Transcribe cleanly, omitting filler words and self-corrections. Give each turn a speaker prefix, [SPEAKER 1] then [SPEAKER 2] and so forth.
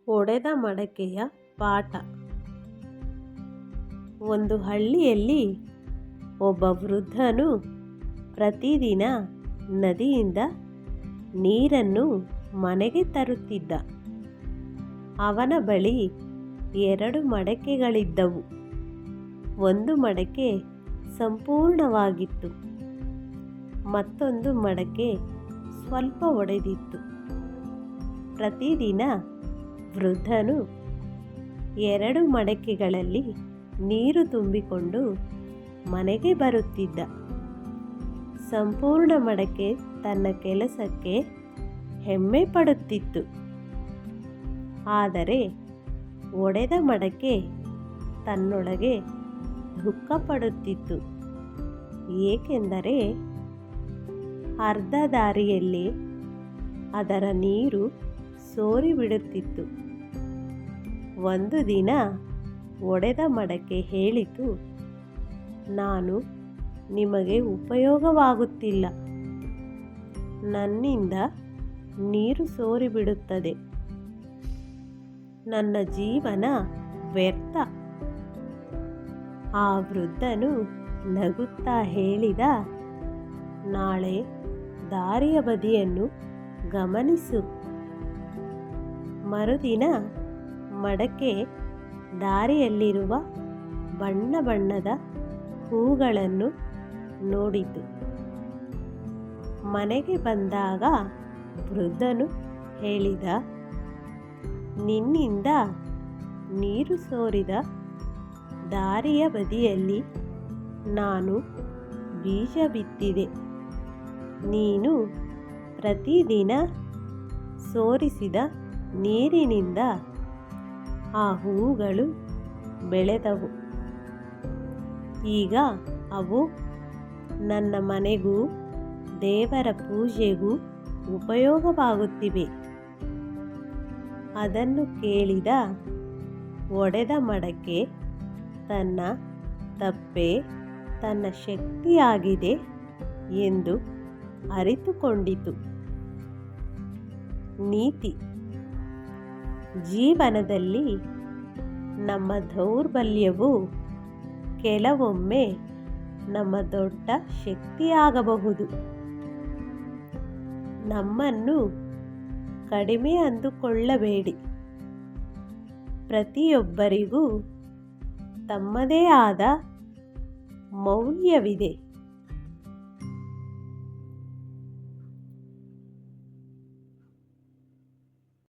[SPEAKER 1] ಒಡೆದ ಮಡಕೆಯ ಪಾಠ. ಒಂದು ಹಳ್ಳಿಯಲ್ಲಿ ಒಬ್ಬ ವೃದ್ಧನು ಪ್ರತಿದಿನ ನದಿಯಿಂದ ನೀರನ್ನು ಮನೆಗೆ ತರುತ್ತಿದ್ದ. ಅವನ ಬಳಿ 2 ಮಡಕೆಗಳಿದ್ದವು. ಒಂದು ಮಡಕೆ ಸಂಪೂರ್ಣವಾಗಿತ್ತು, ಮತ್ತೊಂದು ಮಡಕೆ ಸ್ವಲ್ಪ ಒಡೆದಿತ್ತು. ಪ್ರತಿದಿನ ವೃದ್ಧನು 2 ಮಡಕೆಗಳಲ್ಲಿ ನೀರು ತುಂಬಿಕೊಂಡು ಮನೆಗೆ ಬರುತ್ತಿದ್ದ. ಸಂಪೂರ್ಣ ಮಡಕೆ ತನ್ನ ಕೆಲಸಕ್ಕೆ ಹೆಮ್ಮೆ ಪಡುತ್ತಿತ್ತು. ಆದರೆ ಒಡೆದ ಮಡಕೆ ತನ್ನೊಳಗೆ ದುಃಖ ಪಡುತ್ತಿತ್ತು. ಏಕೆಂದರೆ ಅರ್ಧ ದಾರಿಯಲ್ಲಿ ಅದರ ನೀರು ಸೋರಿಬಿಡುತ್ತಿತ್ತು. ಒಂದು ದಿನ ಒಡೆದ ಮಡಕೆ ಹೇಳಿತು, ನಾನು ನಿಮಗೆ ಉಪಯೋಗವಾಗುತ್ತಿಲ್ಲ. ನನ್ನಿಂದ ನೀರು ಸೋರಿಬಿಡುತ್ತದೆ. ನನ್ನ ಜೀವನ ವ್ಯರ್ಥ. ಆ ವೃದ್ಧನು ನಗುತ್ತಾ ಹೇಳಿದ, ನಾಳೆ ದಾರಿಯ ಬದಿಯನ್ನು ಗಮನಿಸು. ಮರುದಿನ ಮಡಕೆ ದಾರಿಯಲ್ಲಿರುವ ಬಣ್ಣ ಬಣ್ಣದ ಹೂಗಳನ್ನು ನೋಡಿತು. ಮನೆಗೆ ಬಂದಾಗ ವೃದ್ಧನು ಹೇಳಿದ, ನಿನ್ನಿಂದ ನೀರು ಸೋರಿದ ದಾರಿಯ ಬದಿಯಲ್ಲಿ ನಾನು ಬೀಜ ಬಿತ್ತಿದೆ. ನೀನು ಪ್ರತಿದಿನ ಸೋರಿಸಿದ ನೀರಿನಿಂದ ಆ ಹೂಗಳು ಬೆಳೆದವು. ಈಗ ಅವು ನನ್ನ ಮನೆಗೂ ದೇವರ ಪೂಜೆಗೂ ಉಪಯೋಗವಾಗುತ್ತಿವೆ. ಅದನ್ನು ಕೇಳಿದ ಒಡೆದ ಮಡಕೆ ತನ್ನ ತಪ್ಪೇ ತನ್ನ ಶಕ್ತಿಯಾಗಿದೆ ಎಂದು ಅರಿತುಕೊಂಡಿತು. ನೀತಿ: ಜೀವನದಲ್ಲಿ ನಮ್ಮ ದೌರ್ಬಲ್ಯವು ಕೆಲವೊಮ್ಮೆ ನಮ್ಮ ದೊಡ್ಡ ಶಕ್ತಿಯಾಗಬಹುದು. ನಮ್ಮನ್ನು ಕಡಿಮೆ ಅಂದುಕೊಳ್ಳಬೇಡಿ. ಪ್ರತಿಯೊಬ್ಬರಿಗೂ ತಮ್ಮದೇ ಆದ ಮೌಲ್ಯವಿದೆ.